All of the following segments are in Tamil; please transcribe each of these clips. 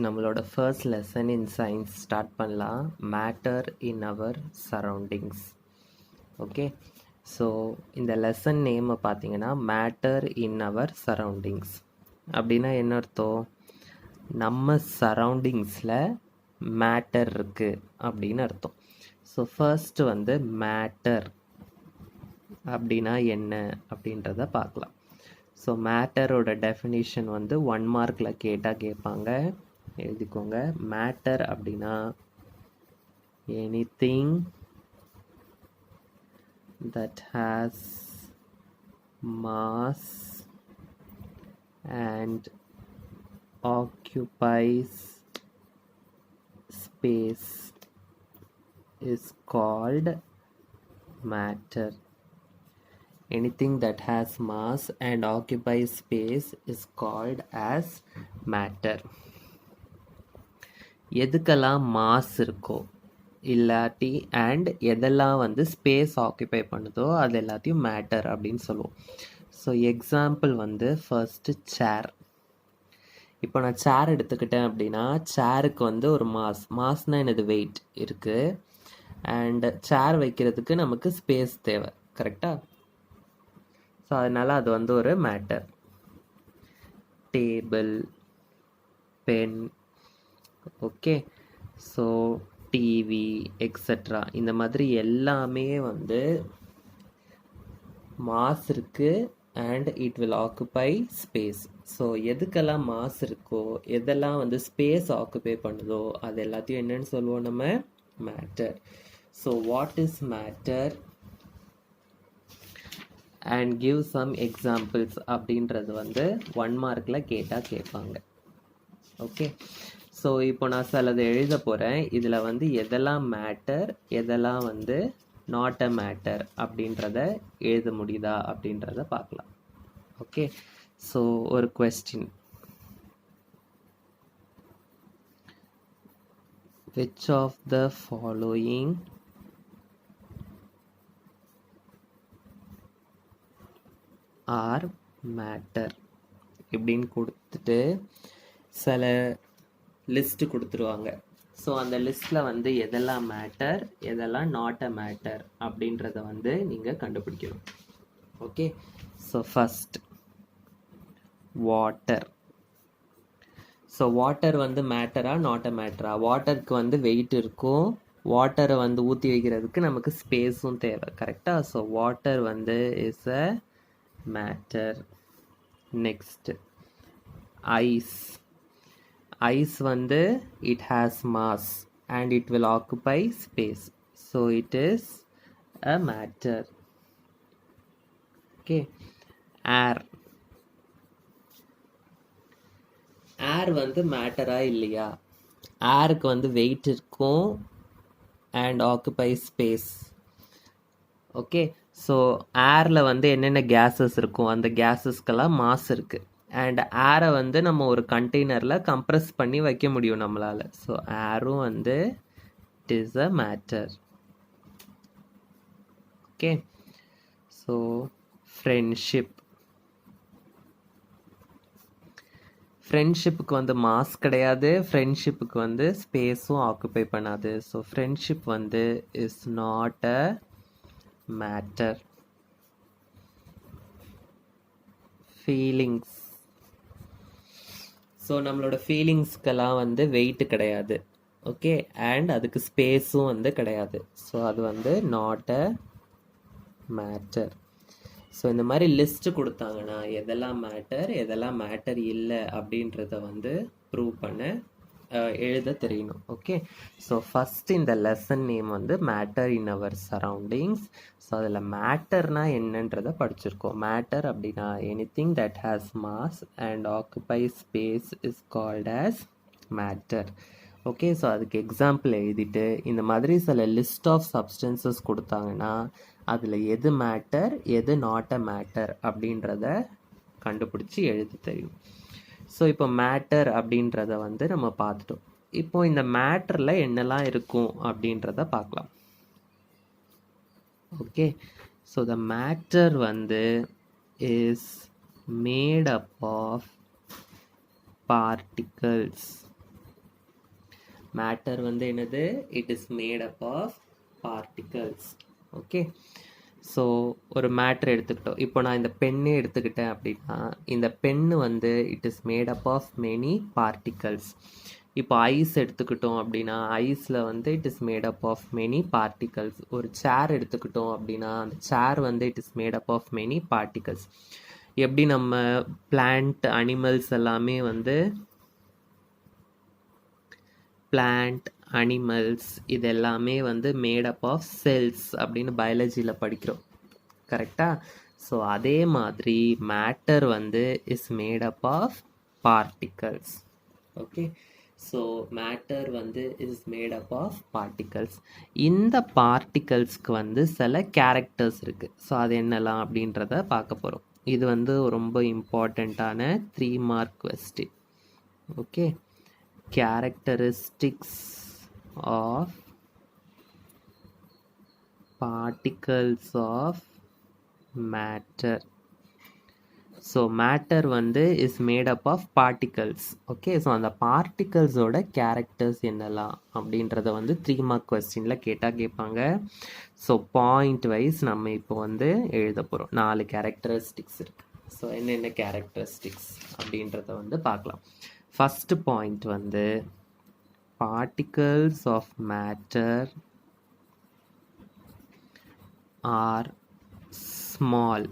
நம்மளோட first lesson in science start பண்ணலாம். Matter in our surroundings. Okay, so இந்த லெசன் நேமை பார்த்தீங்கன்னா மேட்டர் இன் அவர் சரௌண்டிங்ஸ் அப்படின்னா என்ன அர்த்தம்? நம்ம சரௌண்டிங்ஸில் மேட்டர் இருக்குது அப்படின்னு அர்த்தம். ஸோ ஃபர்ஸ்ட் வந்து மேட்டர் அப்படின்னா என்ன அப்படின்றத பார்க்கலாம். ஸோ மேட்டரோட டெஃபினிஷன் வந்து 1 மார்க்கில் கேட்பாங்க, எழுதிக்கோங்க. மேட்டர் அப்படின்னா anything that has mass and occupies space is called matter. Anything that has mass and occupies space is called as matter. எதுக்கெல்லாம் மாஸ் இருக்கோ இல்லாட்டி அண்ட் எதெல்லாம் வந்து ஸ்பேஸ் ஆக்குபை பண்ணுதோ அது எல்லாத்தையும் மேட்டர் அப்படின்னு சொல்லுவோம். ஸோ எக்ஸாம்பிள் வந்து ஃபர்ஸ்ட் சேர். இப்போ நான் சேர் எடுத்துக்கிட்டேன் அப்படின்னா சேருக்கு வந்து ஒரு மாஸ்னால் என்னது வெயிட் இருக்குது, அண்ட் சேர் வைக்கிறதுக்கு நமக்கு ஸ்பேஸ் தேவை, கரெக்டாக? ஸோ அதனால் அது வந்து ஒரு matter. Table, pen, okay, so TV extra இந்த மாதிரி எல்லாமே வந்து மாஸ் இருக்குது and it will occupy space. So எதுக்கெல்லாம் மாஸ் இருக்கோ எதெல்லாம் வந்து ஸ்பேஸ் ஆக்குபை பண்ணுதோ அது எல்லாத்தையும் என்னன்னு சொல்லுவோம் நம்ம? Matter. So what is matter and give some examples அப்படின்றது வந்து 1 மார்க்கில் கேட்பாங்க. ஓகே, ஸோ இப்போ நான் சிலது எழுத போகிறேன். இதில் வந்து எதெல்லாம் மேட்டர் எதெல்லாம் வந்து நாட் அ மேட்டர் அப்படின்றத எழுத முடியுதா அப்படின்றத பார்க்கலாம். ஓகே, ஸோ ஒரு question. Which of the following are matter இப்படின்னு கொடுத்துட்டு சில லிஸ்ட்டு கொடுத்துருவாங்க. ஸோ அந்த லிஸ்ட்டில் வந்து எதெல்லாம் மேட்டர் எதெல்லாம் நாட் அ மேட்டர் அப்படின்றத வந்து நீங்கள் கண்டுபிடிக்கணும். Okay, so first water. So water வந்து மேட்டரா நாட் அ மேட்டரா? வாட்டருக்கு வந்து வெயிட் இருக்கும், வாட்டரை வந்து ஊற்றி வைக்கிறதுக்கு நமக்கு ஸ்பேஸும் தேவை, கரெக்டாக? ஸோ வாட்டர் வந்து is a matter. Next ice. Ice வந்து it has mass and it will occupy space, so it is a matter. Okay, air. air வந்து மேட்டரா இல்லையா? ஏருக்கு வந்து வெயிட் இருக்கும் and occupy space. Okay, so ஏரில் வந்து என்னென்ன கேஸஸ் இருக்கும், அந்த கேஸஸ்க்கெல்லாம் மாஸ் இருக்குது, அண்ட் ஏரை வந்து நம்ம ஒரு கண்டெய்னரில் கம்ப்ரெஸ் பண்ணி வைக்க முடியும் நம்மளால். ஸோ ஏரும் வந்து it is a matter. Okay, so friendship. ஃப்ரெண்ட்ஷிப்புக்கு வந்து மாஸ் கிடையாது, ஃப்ரெண்ட்ஷிப்புக்கு வந்து ஸ்பேஸும் ஆக்குபை பண்ணாது. ஸோ ஃப்ரெண்ட்ஷிப் வந்து is not a matter. Feelings. So நம்மளோட ஃபீலிங்ஸ்க்கெல்லாம் வந்து வெயிட் கிடையாது, ஓகே, அண்ட் அதுக்கு ஸ்பேஸும் வந்து கிடையாது. ஸோ அது வந்து நாட் அ மேட்டர். ஸோ இந்த மாதிரி லிஸ்ட்டு கொடுத்தாங்கன்னா எதெல்லாம் மேட்டர் எதெல்லாம் மேட்டர் இல்லை அப்படின்றத வந்து ப்ரூவ் பண்ண எழுத தெரியணும். ஓகே, ஸோ ஃபஸ்ட் இந்த லெசன் நேம் வந்து matter in our surroundings. So அதில் மேட்டர்னா என்னன்றதை படிச்சிருக்கோம். மேட்டர் அப்படின்னா anything that has mass and occupy space is called as matter. Okay, so அதுக்கு எக்ஸாம்பிள் எழுதிட்டு இந்த மாதிரி சில லிஸ்ட் ஆஃப் சப்ஸ்டன்சஸ் கொடுத்தாங்கன்னா அதில் எது மேட்டர் எது நாட் அ மேட்டர் அப்படின்றத கண்டுபிடிச்சி எழுத தெரியும். ஸோ இப்போ மேட்டர் அப்படின்றத வந்து நம்ம பார்த்துட்டோம். இப்போ இந்த மேட்டரில் என்னெல்லாம் இருக்கும் அப்படின்றத பார்க்கலாம். ஓகே, ஸோ த மேட்டர் வந்து is made up of particles. Matter வந்து என்னது? It is made up of particles. Okay, so ஒரு மேட்ரு எடுத்துக்கிட்டோம். இப்போ நான் இந்த பெண்ணே எடுத்துக்கிட்டேன் அப்படின்னா, இந்த பென்னு வந்து it is made up of many particles. இப்போ ஐஸ் எடுத்துக்கிட்டோம் அப்படின்னா, ஐஸில் வந்து it is made up of many particles. ஒரு சேர் எடுத்துக்கிட்டோம் அப்படின்னா, அந்த சேர் வந்து it is made up of many particles. எப்படி நம்ம பிளான்ட் அனிமல்ஸ் எல்லாமே வந்து பிளான்ட் அனிமல்ஸ் இது எல்லாமே வந்து மேட் அப் ஆஃப் செல்ஸ் அப்படின்னு பயாலஜியில் படிக்கிறோம், கரெக்டா? ஸோ அதே மாதிரி மேட்டர் வந்து is made up of particles. Okay, so matter வந்து is made up of particles. இந்த பார்ட்டிகல்ஸ்க்கு வந்து சில கேரக்டர்ஸ் இருக்குது. ஸோ அது என்னலாம் அப்படின்றத பார்க்க போகிறோம். இது வந்து ரொம்ப இம்பார்ட்டண்ட்டான 3 mark question. Okay, characteristics of particles of matter. So matter வந்து is made up of particles. Okay, so அந்த பார்ட்டிகல்ஸோட கேரக்டர்ஸ் என்னலாம் அப்படின்றத வந்து 3 மார்க் கொஸ்டினில் கேட்பாங்க. ஸோ பாயிண்ட் வைஸ் நம்ம இப்போ வந்து எழுத போகிறோம். 4 கேரக்டரிஸ்டிக்ஸ் இருக்குது. ஸோ என்னென்ன கேரக்டரிஸ்டிக்ஸ் அப்படின்றத வந்து பார்க்கலாம். ஃபர்ஸ்ட் பாயிண்ட் வந்து particles of matter are small.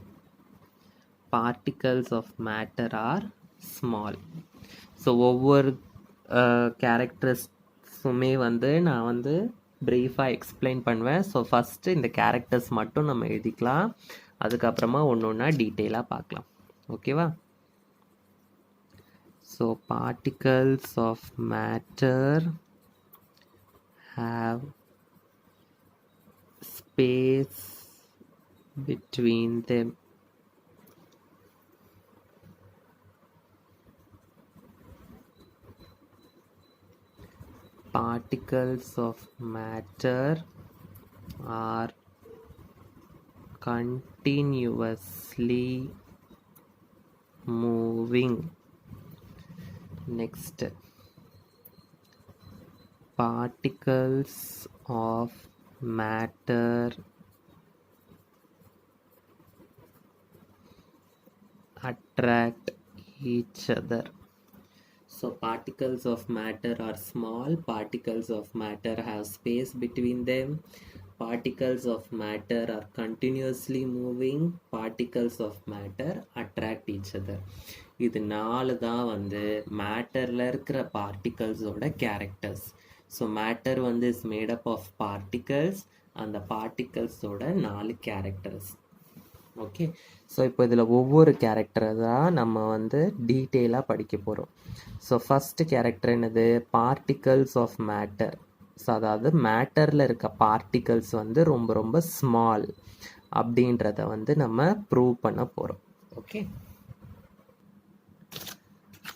Particles of matter are small. So ஒவ்வொரு கேரக்டர்ஸுமே வந்து நான் வந்து ப்ரீஃபாக எக்ஸ்பிளைன் பண்ணுவேன். ஸோ ஃபஸ்ட்டு இந்த கேரக்டர்ஸ் மட்டும் நம்ம எழுதிக்கலாம், அதுக்கப்புறமா ஒன்று ஒன்றா டீட்டெயிலாக பார்க்கலாம். ஓகேவா? So particles of matter have space between them. Particles of matter are continuously moving. Next, particles of matter attract each other. So particles of matter are small, particles of matter have space between them, particles of matter are continuously moving, particles of matter attract each other. இது 4 தான் வந்து மேட்டரில் இருக்கிற பார்ட்டிகல்ஸோட கேரக்டர்ஸ். ஸோ மேட்டர் வந்து is made up of particles, அந்த பார்ட்டிகல்ஸோட 4 கேரக்டர்ஸ். ஓகே, ஸோ இப்போ இதில் ஒவ்வொரு கேரக்டரை தான் நம்ம வந்து டீட்டெயிலாக படிக்க போகிறோம். ஸோ ஃபஸ்ட்டு கேரக்டர் என்னது? Particles of matter. ஸோ அதாவது மேட்டரில் இருக்க பார்ட்டிகல்ஸ் வந்து ரொம்ப ரொம்ப ஸ்மால் அப்படின்றத வந்து நம்ம ப்ரூவ் பண்ண போகிறோம். ஓகே,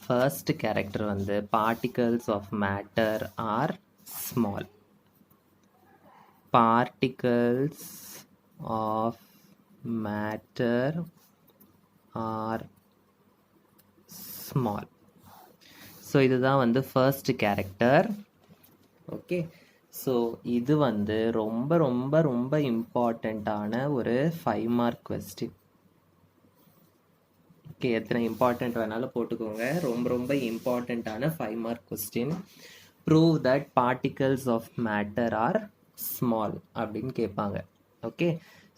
ஃபர்ஸ்ட் கேரக்டர் வந்து particles of matter are small. Particles of matter are small. So இதுதான் வந்து ஃபர்ஸ்ட் கேரக்டர். ஓகே, ஸோ இது வந்து ரொம்ப ரொம்ப ரொம்ப இம்பார்ட்டண்ட்டான ஒரு 5 மார்க் கொஸ்டின். ஓகே, எத்தனை இம்பார்ட்டண்ட் வேணாலும் போட்டுக்கோங்க. ரொம்ப ரொம்ப இம்பார்ட்டண்ட்டான 5 mark question. Prove that particles of matter are small அப்படின்னு கேட்பாங்க. ஓகே,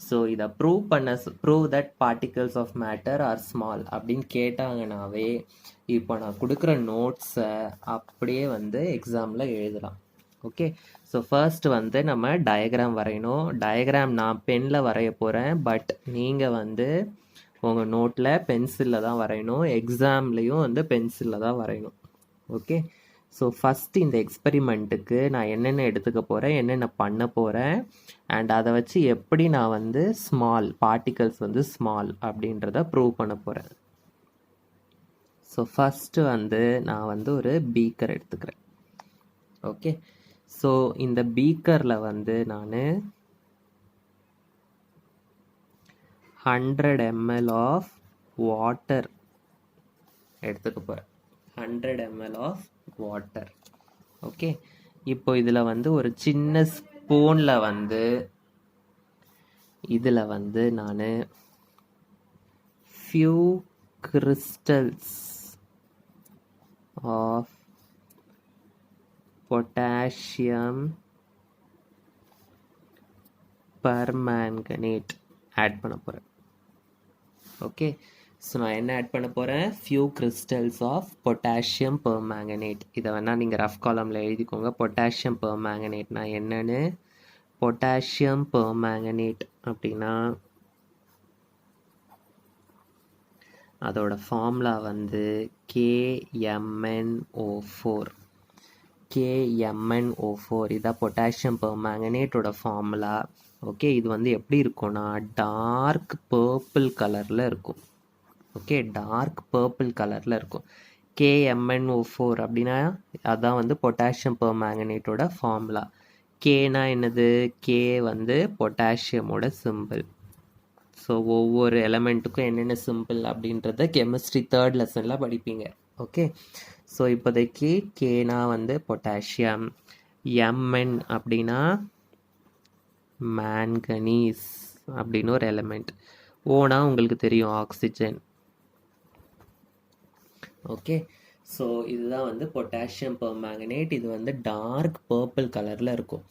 ஸோ இதை prove that particles of matter are small அப்படின்னு கேட்டாங்கனாவே இப்போ நான் கொடுக்குற நோட்ஸை அப்படியே வந்து எக்ஸாமில் எழுதலாம். ஓகே, ஸோ ஃபர்ஸ்ட் வந்து நம்ம டயக்ராம் வரையணும். டயக்ராம் நான் பெனில் வரைய போகிறேன், பட் நீங்கள் வந்து உங்கள் நோட்டில் பென்சிலில் தான் வரையணும், எக்ஸாம்லேயும் வந்து பென்சிலில் தான் வரையணும். ஓகே, ஸோ ஃபஸ்ட்டு இந்த எக்ஸ்பெரிமெண்ட்டுக்கு நான் என்னென்ன எடுத்துக்க போகிறேன், என்னென்ன பண்ண போகிறேன், அண்ட் அதை வச்சு எப்படி நான் வந்து ஸ்மால் பார்ட்டிகல்ஸ் வந்து ஸ்மால் அப்படின்றத ப்ரூவ் பண்ண போகிறேன். ஸோ ஃபஸ்ட்டு வந்து நான் வந்து ஒரு பீக்கர் எடுத்துக்கிறேன். ஓகே, ஸோ இந்த பீக்கரில் வந்து நான் 100 ml ஆஃப் வாட்டர் எடுத்துக்க போகிறேன். 100 ml ஆஃப் வாட்டர். ஓகே, இப்போ இதில் வந்து ஒரு சின்ன ஸ்பூனில் வந்து இதில் வந்து நான் few crystals of potassium permanganate add பண்ண போகிறேன். ஓகே, ஸோ நான் என்ன ஆட் பண்ண போகிறேன்? few crystals of potassium permanganate. இதை வேணால் நீங்கள் ரஃப் காலமில் எழுதிக்கோங்க. பொட்டாசியம் பெர்மேங்கனேட்னா என்னன்னு. பொட்டாசியம் பெர்மேங்கனேட் அப்படின்னா அதோட ஃபார்முலா வந்து KMnO4. KMnO4 இதான் பொட்டாசியம் பெர்மேங்கனேட்டோட ஃபார்முலா. ஓகே, இது வந்து எப்படி இருக்கும்னா டார்க் பர்பிள் கலரில் இருக்கும். ஓகே, டார்க் பர்பிள் கலரில் இருக்கும். KMnO4 அப்படின்னா அதான் வந்து பொட்டாசியம் பெர்மேங்கனேட்டோட ஃபார்முலா. கேனா என்னது? கே வந்து பொட்டாசியமோட சிம்பிள். ஸோ ஒவ்வொரு எலமெண்ட்டுக்கும் என்னென்ன சிம்பிள் அப்படின்றத கெமிஸ்ட்ரி 3rd லெசனில் படிப்பீங்க. ஓகே, ஸோ இப்போதைக்கு கேனா வந்து பொட்டாசியம், Mn அப்படின்னா மேங்கனீஸ் அப்படின்னு ஒரு எலமெண்ட், ஓனா உங்களுக்கு தெரியும் ஆக்சிஜன். ஓகே, ஸோ இதுதான் வந்து பொட்டாசியம் பெர்மேங்கனேட். இது வந்து டார்க் பர்பிள் கலரில் இருக்கும்.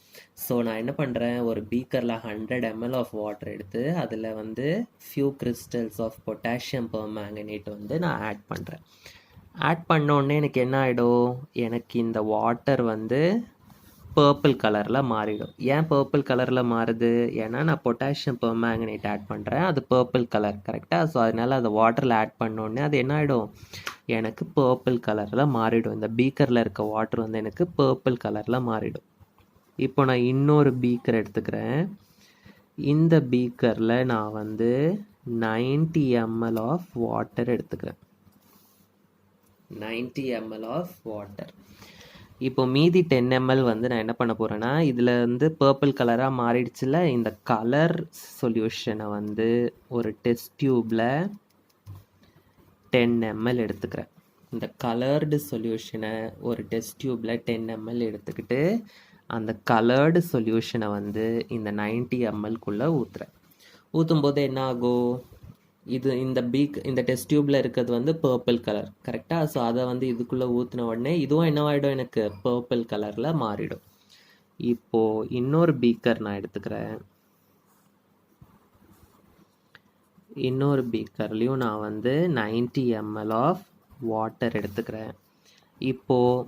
ஸோ நான் என்ன பண்ணுறேன், ஒரு பீக்கரில் 100 ml ஆஃப் வாட்டர் எடுத்து அதில் வந்து few crystals of potassium permanganate வந்து நான் ஆட் பண்ணுறேன். ஆட் பண்ணோடனே எனக்கு என்ன ஆகிடும்? எனக்கு இந்த வாட்டர் வந்து பர்பிள் கலரில் மாறிடும். ஏன் பர்பிள் கலரில் மாறுது? ஏன்னா நான் பொட்டாசியம் பெர்மேங்கனேட் ஆட் பண்ணுறேன், அது பர்பிள் கலர். கரெக்டாக? ஸோ அதனால் அந்த வாட்டரில் ஆட் பண்ணோடனே அது என்ன ஆகிடும்? எனக்கு பர்பிள் கலரில் மாறிடும். இந்த பீக்கரில் இருக்க வாட்டர் வந்து எனக்கு பர்பிள் கலரில் மாறிடும். இப்போ நான் இன்னொரு பீக்கர் எடுத்துக்கிறேன். இந்த பீக்கரில் நான் வந்து 90 ml ஆஃப் வாட்டர் எடுத்துக்கிறேன். 90 ml ஆஃப் வாட்டர். இப்போ மீதி 10 ml வந்து நான் என்ன பண்ண போகிறேன்னா, இதில் வந்து பர்பிள் கலராக மாறிடுச்சுல, இந்த கலர் சொல்யூஷனை வந்து ஒரு டெஸ்ட் டியூப்பில் 10 ml எடுத்துக்கிறேன். இந்த கலர்டு சொல்யூஷனை ஒரு டெஸ்ட் டியூப்பில் 10 ml எடுத்துக்கிட்டு அந்த கலர்டு சொல்யூஷனை வந்து இந்த 90 mlக்குள்ளே ஊற்றுறேன். ஊற்றும் போது என்ன ஆகும்? இது இந்த டெஸ்ட் டியூப்பில் இருக்கிறது வந்து பர்பிள் கலர். கரெக்டாக? ஸோ அதை வந்து இதுக்குள்ளே ஊற்றின உடனே இதுவும் என்னவாயிடும்? எனக்கு பர்பிள் கலரில் மாறிடும். இப்போது இன்னொரு பீக்கர் நான் எடுத்துக்கிறேன். இன்னொரு பீக்கர்லேயும் நான் வந்து 90 ml ஆஃப் வாட்டர் எடுத்துக்கிறேன். இப்போது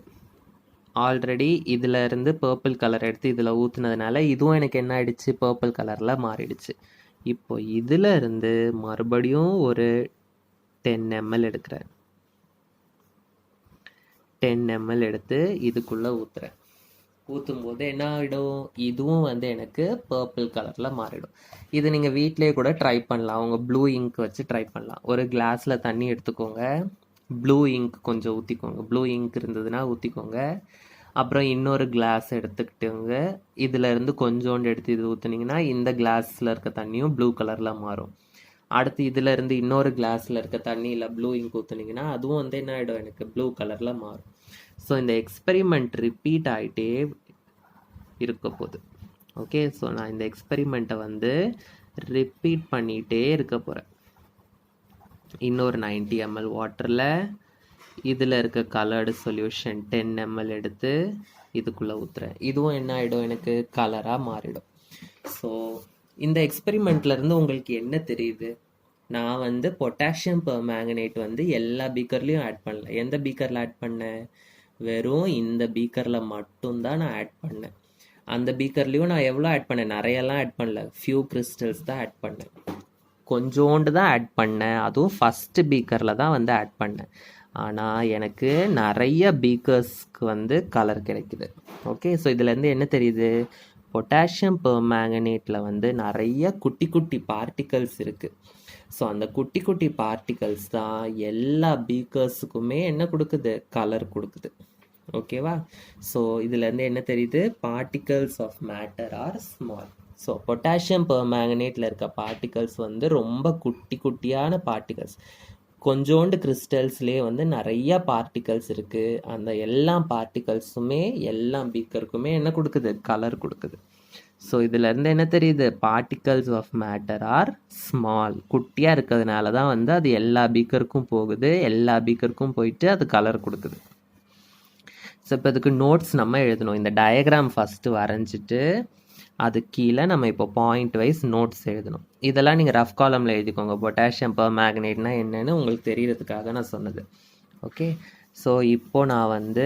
ஆல்ரெடி இதில் இருந்து பர்பிள் கலர் எடுத்து இதில் ஊற்றுனதுனால இதுவும் எனக்கு என்ன ஆயிடுச்சு? பர்பிள் கலரில் மாறிடுச்சு. இப்போ இதில் இருந்து மறுபடியும் ஒரு 10 ml எடுக்கிறேன். 10 ml எடுத்து இதுக்குள்ளே ஊற்றுறேன். ஊற்றும் போது என்ன ஆகிடும்? இதுவும் வந்து எனக்கு பர்பிள் கலரில் மாறிடும். இது நீங்கள் வீட்டிலேயே கூட ட்ரை பண்ணலாம். அவங்க ப்ளூ இங்க் வச்சு ட்ரை பண்ணலாம். ஒரு கிளாஸில் தண்ணி எடுத்துக்கோங்க, ப்ளூ இங்க் கொஞ்சம் ஊற்றிக்கோங்க. ப்ளூ இங்க் இருந்ததுன்னா ஊற்றிக்கோங்க. அப்புறம் இன்னொரு கிளாஸ் எடுத்துக்கிட்டுங்க, இதில் இருந்து கொஞ்சோண்டு எடுத்து இது ஊற்றுனீங்கன்னா இந்த கிளாஸில் இருக்க தண்ணியும் ப்ளூ கலரில் மாறும். அடுத்து இதில் இருந்து இன்னொரு கிளாஸில் இருக்க தண்ணியில் ப்ளூ இங்க் ஊற்றுனீங்கன்னா அதுவும் வந்து என்ன ஆகிடும்? எனக்கு ப்ளூ கலரில் மாறும். ஸோ இந்த எக்ஸ்பெரிமெண்ட் ரிப்பீட் ஆகிட்டே இருக்க போகுது. ஓகே, ஸோ நான் இந்த எக்ஸ்பெரிமெண்ட்டை வந்து ரிப்பீட் பண்ணிகிட்டே இருக்க போகிறேன். இன்னொரு 90 ml வாட்டரில் இதில் இருக்க கலர்டு சொல்யூஷன் 10 ml எடுத்து இதுக்குள்ளே ஊற்றுறேன். இதுவும் என்ன ஆகிடும்? எனக்கு கலராக மாறிடும். ஸோ இந்த எக்ஸ்பெரிமெண்ட்லேருந்து உங்களுக்கு என்ன தெரியுது? நான் வந்து பொட்டாசியம் பெர்மேங்கனேட் வந்து எல்லா பீக்கர்லேயும் ஆட் பண்ணல. எந்த பீக்கரில் ஆட் பண்ணேன்? வெறும் இந்த பீக்கரில் மட்டும்தான் நான் ஆட் பண்ணேன். அந்த பீக்கர்லேயும் நான் எவ்வளோ ஆட் பண்ணேன்? நிறையெல்லாம் ஆட் பண்ணல, ஃபியூ கிறிஸ்டல்ஸ் தான் ஆட் பண்ணேன். கொஞ்சோண்டு தான் ஆட் பண்ணேன். அதுவும் ஃபஸ்ட்டு பீக்கரில் தான் வந்து ஆட் பண்ணேன். ஆனால் எனக்கு நிறைய பீக்கர்ஸ்க்கு வந்து கலர் கிடைக்குது. ஓகே, ஸோ இதுலேருந்து என்ன தெரியுது? பொட்டாசியம் பெர்மேங்கனேட்டில் வந்து நிறைய குட்டி குட்டி பார்ட்டிகல்ஸ் இருக்குது. ஸோ அந்த குட்டி குட்டி பார்ட்டிகல்ஸ் தான் எல்லா பீக்கர்ஸுக்குமே என்ன கொடுக்குது? கலர் கொடுக்குது. ஓகேவா? ஸோ இதுலேருந்து என்ன தெரியுது? Particles of matter are small. So potassium பெர்மேங்கனேட்டில் இருக்க பார்ட்டிகல்ஸ் வந்து ரொம்ப குட்டி குட்டியான பார்ட்டிகல்ஸ். கொஞ்சோண்டு கிறிஸ்டல்ஸ்லேயே வந்து நிறைய பார்ட்டிகல்ஸ் இருக்குது. அந்த எல்லா பார்ட்டிகல்ஸுமே எல்லா பீக்கருக்குமே என்ன கொடுக்குது? கலர் கொடுக்குது. ஸோ இதுலேருந்து என்ன தெரியுது? Particles of matter are small. குட்டியாக இருக்கிறதுனால தான் வந்து அது எல்லா பீக்கருக்கும் போகுது, எல்லா பீக்கருக்கும் போயிட்டு அது கலர் கொடுக்குது. ஸோ இப்போ இதுக்கு நோட்ஸ் நம்ம எழுதணும். இந்த டயக்ராம் ஃபஸ்ட்டு வரைஞ்சிட்டு அது கீழே நம்ம இப்போ பாயிண்ட் வைஸ் நோட்ஸ் எழுதணும். இதெல்லாம் நீங்கள் ரஃப் காலமில் எழுதிக்கோங்க. பொட்டாசியம் பெர்மேங்கனேட்னா என்னன்னு உங்களுக்கு தெரியறதுக்காக நான் சொன்னது. ஓகே, ஸோ இப்போது நான் வந்து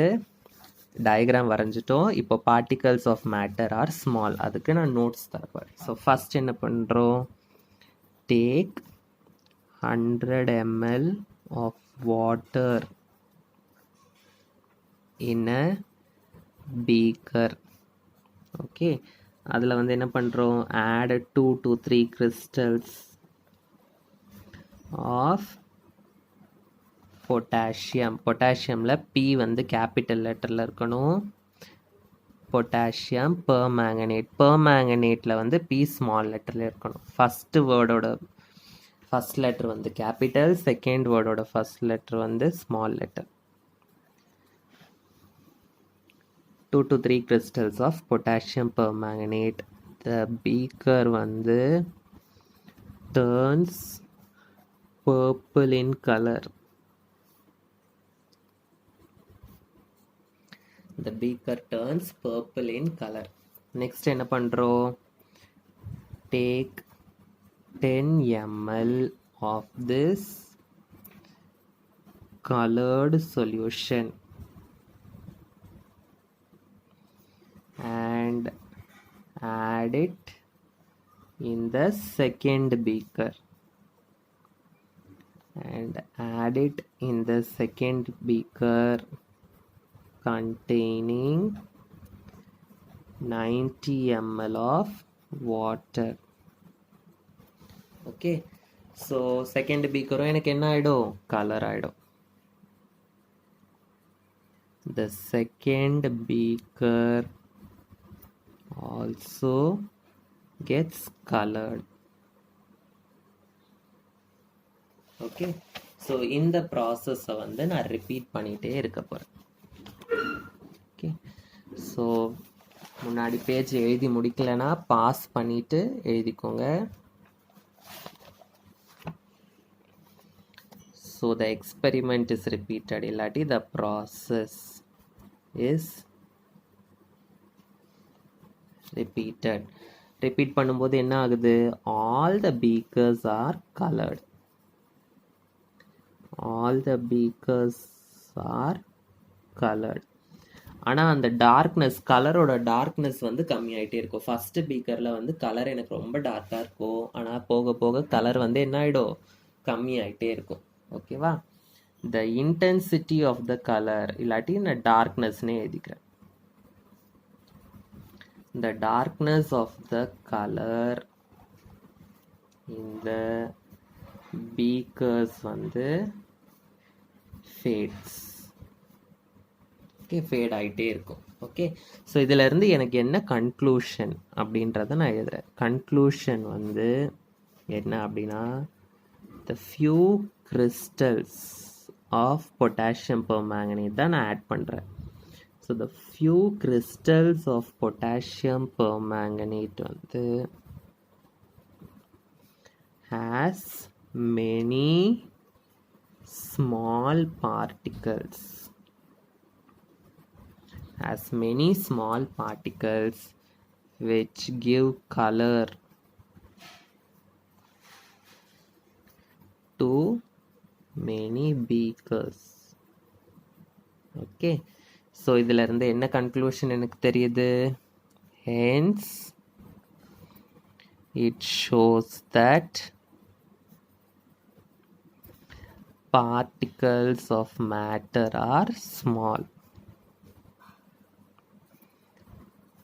டயக்ராம் வரைஞ்சிட்டோம். இப்போ particles of matter are small, அதுக்கு நான் நோட்ஸ் தரப்பேன். ஸோ ஃபஸ்ட் என்ன பண்ணுறோம்? Take 100 ml of water in a beaker. Okay, அதில் வந்து என்ன பண்ணுறோம்? add 2 to 3 crystals of potassium. பொட்டாசியமில் P வந்து கேபிட்டல் லெட்டரில் இருக்கணும். பொட்டாசியம் பெர்மேங்கனேட், பெர்மேங்கனேட்டில் வந்து P ஸ்மால் லெட்டரில் இருக்கணும். ஃபஸ்ட்டு வேர்டோட ஃபஸ்ட் லெட்டர் வந்து கேபிட்டல், செகண்ட் வேர்டோட ஃபஸ்ட் லெட்டர் வந்து small letter. 2 to 3 crystals of potassium permanganate. The beaker வந்து turns purple in color. The beaker turns purple in color. Next என்ன பண்றோம்? Take 10 ml of this colored solution and add it in the second beaker containing 90 ml of water. Okay, so second பீக்கரும் எனக்கு என்ன ஆகிடும்? கலர் ஆகிடும். The second beaker also gets colored. Okay, so இந்த ப்ராசஸை வந்து நான் ரிப்பீட் பண்ணிகிட்டே இருக்க போகிறேன். ஓகே, ஸோ முன்னாடி பேஜ் எழுதி முடிக்கலைன்னா பாஸ் பண்ணிவிட்டு எழுதிக்கோங்க. So the experiment is repeated, illati the process is repeated. Repeat பண்ணும்போது என்ன ஆகுது? All the beakers are colored. All the beakers are colored. ஆனால் அந்த டார்க்னஸ், கலரோட டார்க்னஸ் வந்து கம்மியாயிட்டே இருக்கும். ஃபர்ஸ்ட் பீக்கரில் வந்து கலர் எனக்கு ரொம்ப டார்க்காக இருக்கும், ஆனால் போக போக கலர் வந்து என்ன ஆகிடும்? கம்மியாயிட்டே இருக்கும். ஓகேவா? The intensity of the colour, இல்லாட்டி நான் டார்க்னஸ்னே எழுதிக்கிறேன். The darkness of the colour இந்த பீக்கர்ஸ் வந்து ஃபேட்ஸ். ஓகே, ஃபேட் ஆகிட்டே இருக்கும். ஓகே, ஸோ இதிலேருந்து எனக்கு என்ன கன்க்ளூஷன் அப்படின்றத நான் எழுதுறேன். கன்க்ளூஷன் வந்து என்ன அப்படின்னா, the few crystals of potassium permanganate தான் நான் ஆட் பண்ணுறேன். So the few crystals of potassium permanganate வந்து has many small particles. Has many small particles which give color to many beakers. Okay, so இதில் இருந்து என்ன கன்க்ளூஷன் எனக்கு தெரியுது? Hence it shows that particles of matter are small.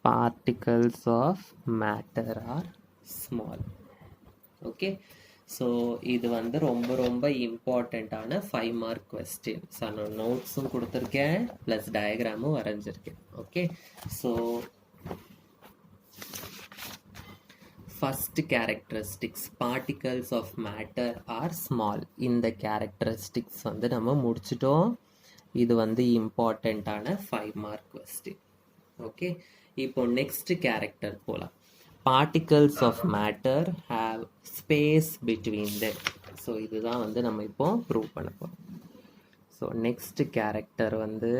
Particles of matter are small. Okay, so இது வந்து ரொம்ப ரொம்ப இம்பார்ட்டண்ட்டான 5 மார்க் கொஸ்டின். ஸோ நான் நோட்ஸும் கொடுத்துருக்கேன், ப்ளஸ் டயக்ராமும் வரைஞ்சிருக்கேன். Okay, so first characteristics particles of matter are small. இந்த கேரக்டரிஸ்டிக்ஸ் வந்து நம்ம முடிச்சிட்டோம். இது வந்து இம்பார்ட்டண்ட்டான 5 மார்க் கொஸ்டின். ஓகே, இப்போ நெக்ஸ்ட் கேரக்டர் போகலாம். Particles of matter have space between them. So இதுதான் வந்து நம்ம இப்போ ப்ரூவ் பண்ண போகிறோம். ஸோ நெக்ஸ்ட் கேரக்டர் வந்து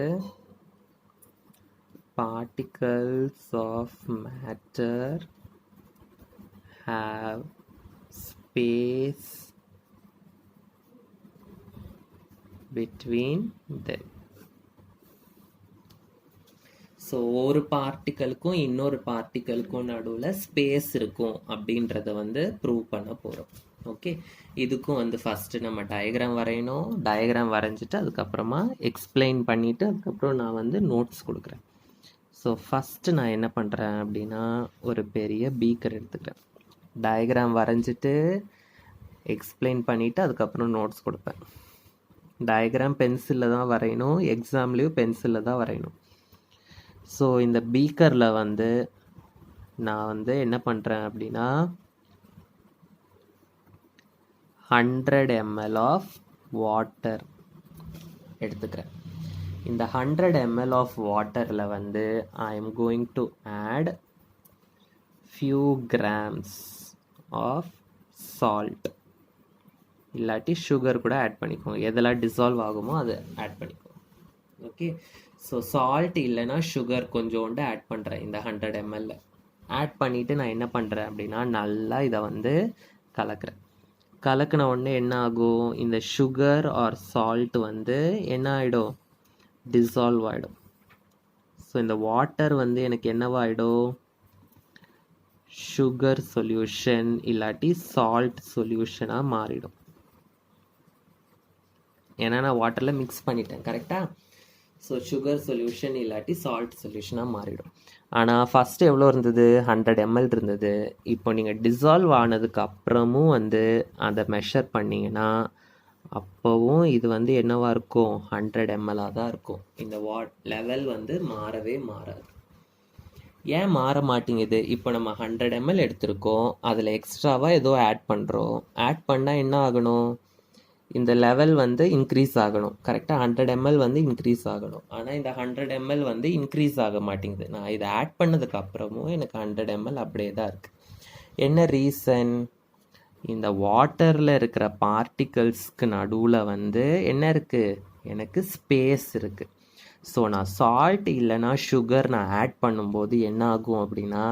particles of matter have space between them. So ஒரு பார்ட்டிக்கலுக்கும் இன்னொரு பார்ட்டிக்கலுக்கும் நடுவில் ஸ்பேஸ் இருக்கும் அப்படின்றத வந்து ப்ரூவ் பண்ண போகிறோம். ஓகே, இதுக்கும் வந்து ஃபஸ்ட்டு நம்ம டயக்ராம் வரையணும். டயக்ராம் வரைஞ்சிட்டு அதுக்கப்புறமா எக்ஸ்பிளைன் பண்ணிவிட்டு அதுக்கப்புறம் நான் வந்து நோட்ஸ் கொடுக்குறேன். ஸோ ஃபஸ்ட்டு நான் என்ன பண்ணுறேன் அப்படின்னா, ஒரு பெரிய பீக்கர் எடுத்துக்கிறேன். டயக்ராம் வரைஞ்சிட்டு எக்ஸ்பிளைன் பண்ணிவிட்டு அதுக்கப்புறம் நோட்ஸ் கொடுப்பேன். டயக்ராம் பென்சிலில் தான் வரையணும், எக்ஸாம்லேயும் பென்சிலில் தான் வரையணும். ஸோ இந்த பீக்கரில் வந்து நான் வந்து என்ன பண்ணுறேன் அப்படின்னா 100 ml ஆஃப் வாட்டர் எடுத்துக்கிறேன். இந்த 100 ml ஆஃப் வாட்டரில் வந்து I am going to add few grams of salt, இல்லாட்டி சுகர் கூட ஆட் பண்ணிக்கோங்க. எதெல்லாம் டிசால்வ் ஆகுமோ அதை ஆட் பண்ணிக்கோங்க. ஓகே, ஸோ சால்ட் இல்லைன்னா சுகர் கொஞ்சோண்டு ஆட் பண்ணுறேன். இந்த 100 ml ஆட் பண்ணிவிட்டு நான் என்ன பண்ணுறேன் அப்படின்னா நல்லா இதை வந்து கலக்கிறேன். கலக்கின உடனே என்ன ஆகும், இந்த சுகர் ஆர் சால்ட் வந்து என்ன ஆகிடும், டிசால்வ் ஆகிடும். ஸோ இந்த வாட்டர் வந்து எனக்கு என்னவாகிடும், சுகர் சொல்யூஷன் இல்லாட்டி சால்ட் சொல்யூஷனாக மாறிடும். ஏன்னா நான் வாட்டரில் மிக்ஸ் பண்ணிட்டேன். கரெக்டாக? ஸோ சுகர் சொல்யூஷன் இல்லாட்டி சால்ட் சொல்யூஷனாக மாறிடும். ஆனால் ஃபஸ்ட்டு எவ்வளோ இருந்தது, 100 ml இருந்தது. இப்போ நீங்கள் டிசால்வ் ஆனதுக்கு அப்புறமும் வந்து அதை மெஷர் பண்ணிங்கன்னா அப்போவும் இது வந்து என்னவாக இருக்கும், 100 ml தான் இருக்கும். இந்த லெவல் வந்து மாறவே மாறாது. ஏன் மாற மாட்டேங்குது, இப்போ நம்ம 100 ml எடுத்திருக்கோம், அதில் எக்ஸ்ட்ராவாக ஏதோ ஆட் பண்ணுறோம். ஆட் பண்ணால் என்ன ஆகணும், இந்த லெவல் வந்து இன்க்ரீஸ் ஆகணும். கரெக்டாக 100 ml வந்து இன்க்ரீஸ் ஆகணும். ஆனால் இந்த 100 ml வந்து இன்க்ரீஸ் ஆக மாட்டேங்குது. நான் இதை ஆட் பண்ணதுக்கு அப்புறமும் எனக்கு 100 ml அப்படியே தான் இருக்குது. என்ன ரீசன், இந்த வாட்டரில் இருக்கிற பார்ட்டிகல்ஸ்க்கு நடுவில் வந்து என்ன இருக்குது, எனக்கு ஸ்பேஸ் இருக்குது. ஸோ நான் சால்ட் இல்லைனா சுகர் நான் ஆட் பண்ணும்போது என்ன ஆகும் அப்படின்னா,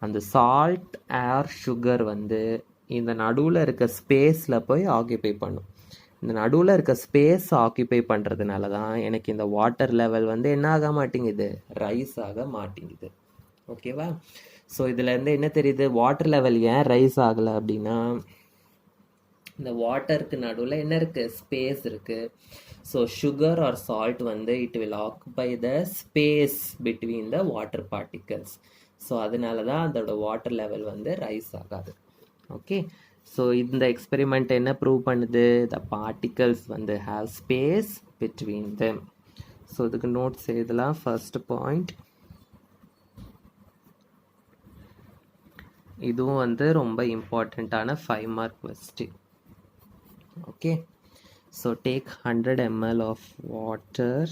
அந்த சால்ட் ஆர் சுகர் வந்து இந்த நடுவில் இருக்க ஸ்பேஸில் போய் ஆக்கியபை பண்ணும். இந்த நடுவில் இருக்க ஸ்பேஸ் ஆக்கியபை பண்ணுறதுனால தான் எனக்கு இந்த வாட்டர் லெவல் வந்து என்ன ஆக மாட்டேங்குது, ரைஸ் ஆக மாட்டேங்குது. ஓகேவா? ஸோ இதுலேருந்து என்ன தெரியுது, வாட்டர் லெவல் ஏன் ரைஸ் ஆகலை அப்படின்னா, இந்த வாட்டருக்கு நடுவில் என்ன இருக்குது, ஸ்பேஸ் இருக்குது. ஸோ சுகர் ஆர் சால்ட் வந்து it will occupy the space between the water particles. So அதனால தான் அதோட வாட்டர் லெவல் வந்து ரைஸ் ஆகாது. ஓகே, ஸோ இந்த எக்ஸ்பெரிமெண்ட் என்ன ப்ரூவ் பண்ணுது, த பார்ட்டிகல்ஸ் வந்து have space between them. So இதுக்கு நோட்ஸ் எழுதலாம். ஃபர்ஸ்ட் பாயிண்ட், இதுவும் வந்து ரொம்ப இம்பார்ட்டண்ட்டான 5 mark question. Okay, so take 100 ml of water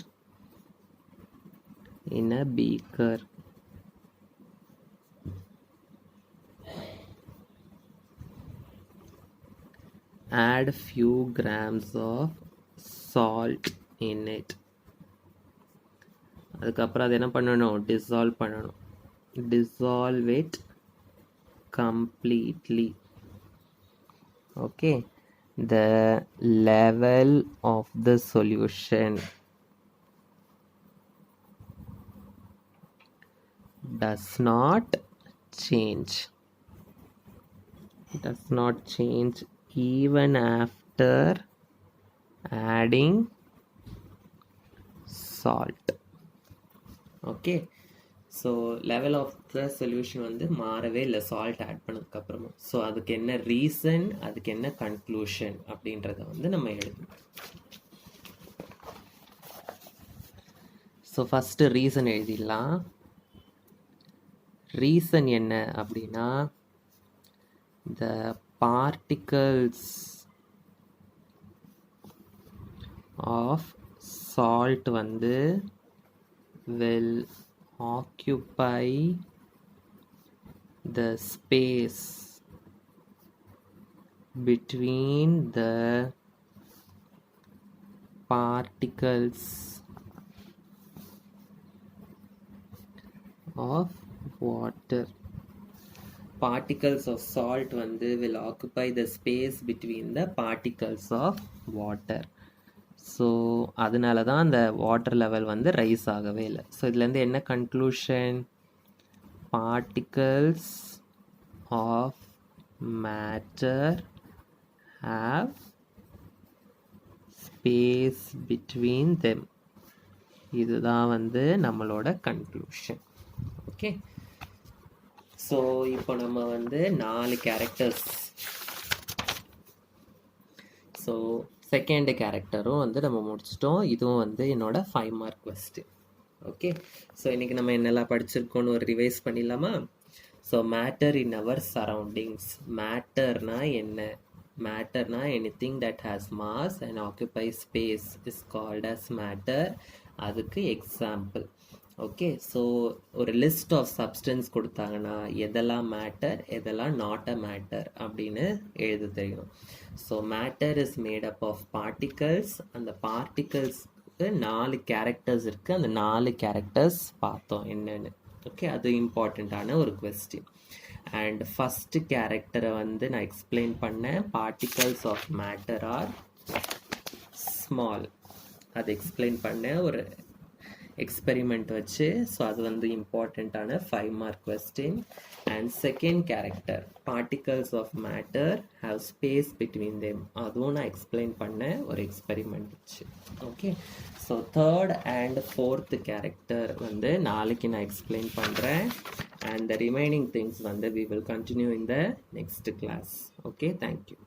in a beaker. Add few grams of salt in it. அதுக்கப்புறம் அது என்ன பண்ணணும், dissolve பண்ணணும். Dissolve it completely. Okay, the level of the solution does not change. Does not change even after adding salt. Okay, so level of the solution வந்து மாறவே இல்லை சால்ட் ஆட் பண்ணதுக்கு அப்புறமா. ஸோ அதுக்கு என்ன ரீசன், அதுக்கு என்ன கன்க்ளூஷன் அப்படின்றத வந்து நம்ம எழுதணும். ஸோ ஃபஸ்ட்டு ரீசன் எழுதிடலாம். ரீசன் என்ன அப்படின்னா, the particles of salt வந்து will occupy the space between the particles of water. Particles of salt வந்து will occupy the space between the particles of water. So அதனால தான் அந்த வாட்டர் லெவல் வந்து ரைஸ் ஆகவே இல்லை. ஸோ இதுலேருந்து என்ன conclusion? Particles of matter have space between them. இதுதான் வந்து நம்மளோட கன்க்ளூஷன். ஓகே, ஸோ இப்போ நம்ம வந்து 4 கேரக்டர்ஸ், ஸோ செகண்ட் கேரக்டரும் வந்து நம்ம முடிச்சிட்டோம். இதுவும் வந்து என்னோட 5 மார்க் கொஸ்டின். ஓகே, ஸோ இன்றைக்கி நம்ம என்னெல்லாம் படிச்சிருக்கோன்னு ஒரு ரிவைஸ் பண்ணிடலாமா? So matter in our surroundings. மேட்டர்னா என்ன? மேட்டர்னா anything that has mass and occupy space is called as matter. அதுக்கு எக்ஸாம்பிள். ஓகே, ஸோ ஒரு லிஸ்ட் ஆஃப் சப்ஸ்டன்ஸ் கொடுத்தாங்கன்னா எதெல்லாம் மேட்டர் எதெல்லாம் நாட் அ மேட்டர் அப்படின்னு எழுத தெரியும். So matter is made up of particles. அந்த பார்ட்டிகல்ஸ்க்கு 4 கேரக்டர்ஸ் இருக்குது. அந்த 4 கேரக்டர்ஸ் பார்த்தோம் என்னென்னு. ஓகே, அது இம்பார்ட்டண்ட்டான ஒரு கொஸ்டின். அண்ட் ஃபஸ்ட்டு கேரக்டரை வந்து நான் எக்ஸ்பிளைன் பண்ணேன். Particles of matter are small. அது எக்ஸ்பிளைன் பண்ணேன் ஒரு எக்ஸ்பெரிமெண்ட் வச்சு. ஸோ அது வந்து இம்பார்ட்டண்ட்டான 5 mark question. And second character, particles of matter have space between them. அதுவும் நான் எக்ஸ்பிளைன் பண்ணேன் ஒரு எக்ஸ்பெரிமெண்ட் வச்சு. Okay, so third and fourth character வந்து நாளைக்கு நான் எக்ஸ்பிளைன் பண்ணுறேன். அண்ட் த ரிமைனிங் திங்ஸ் வந்து we will continue in the next class. Okay, thank you.